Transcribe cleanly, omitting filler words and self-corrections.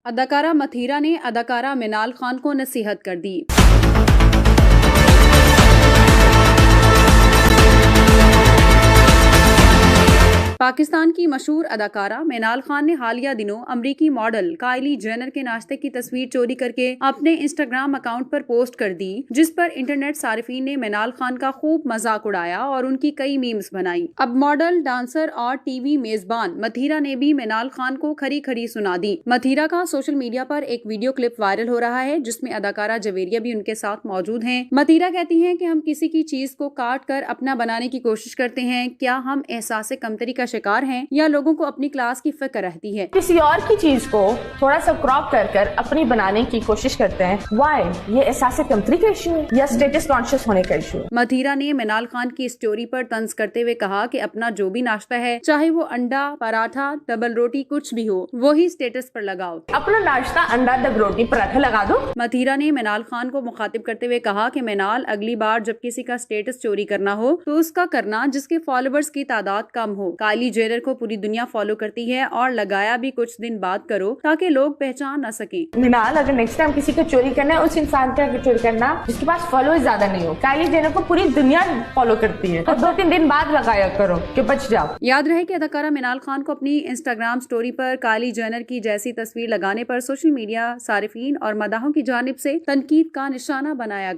अदाकारा मथीरा ने अदाकारा मिनाल खान को नसीहत कर दी। पाकिस्तान की मशहूर अदाकारा मिनाल खान ने हालिया दिनों अमरीकी मॉडल काइली जेनर के नाश्ते की तस्वीर चोरी करके अपने इंस्टाग्राम अकाउंट पर पोस्ट कर दी, जिस पर इंटरनेट सारिफीन ने मिनाल खान का खूब मजाक उड़ाया और उनकी कई मीम्स बनाई। अब मॉडल, डांसर और टीवी मेजबान मथीरा ने भी मिनाल खान को खरी खरी सुना दी। मथीरा का सोशल मीडिया पर एक वीडियो क्लिप वायरल हो रहा है, जिसमें अदाकारा जवेरिया भी उनके साथ मौजूद हैं। मथीरा कहती हैं कि हम किसी की चीज को काट कर अपना बनाने की कोशिश करते हैं। क्या हम एहसास कमतरी का शिकार हैं या लोगों को अपनी क्लास की फिक्र रहती है? किसी और की चीज को थोड़ा सा क्रॉप कर अपनी बनाने की कोशिश करते हैं। व्हाई? ये एहसास कमतरी का इशू है या स्टेटस कॉन्शियस होने का इशू है? मथीरा ने मिनाल खान की स्टोरी पर तंज करते हुए कहा कि अपना जो भी नाश्ता है, चाहे वो अंडा, पराठा, डबल रोटी कुछ भी हो, वो ही स्टेटस पर लगाओ। अपना नाश्ता अंडा, डबल रोटी, पराठा लगा दो। मथीरा ने मिनाल खान को मुखातिब करते हुए कहा कि मिनाल, अगली बार जब किसी का स्टेटस चोरी करना हो तो उसका करना जिसके फॉलोवर्स की तादाद कम हो। काइली जेनर को पूरी दुनिया फॉलो करती है और लगाया भी कुछ दिन बाद करो ताकि लोग पहचान न सके। मिनाल, अगर नेक्स्ट टाइम किसी को चोरी करना है, उस इंसान का चोरी करना जिसके पास फॉलोअर्स ज्यादा नहीं हो। काइली जेनर को पूरी दुनिया फॉलो करती है, तो 2-3 दिन बाद लगाया करो कि बच जाओ। याद रहे कि अदाकारा मिनाल खान को अपनी इंस्टाग्राम स्टोरी पर काइली जेनर की जैसी तस्वीर लगाने पर सोशल मीडिया सारिफीन और मदाहों की जानिब से तनकीद का निशाना बनाया गया।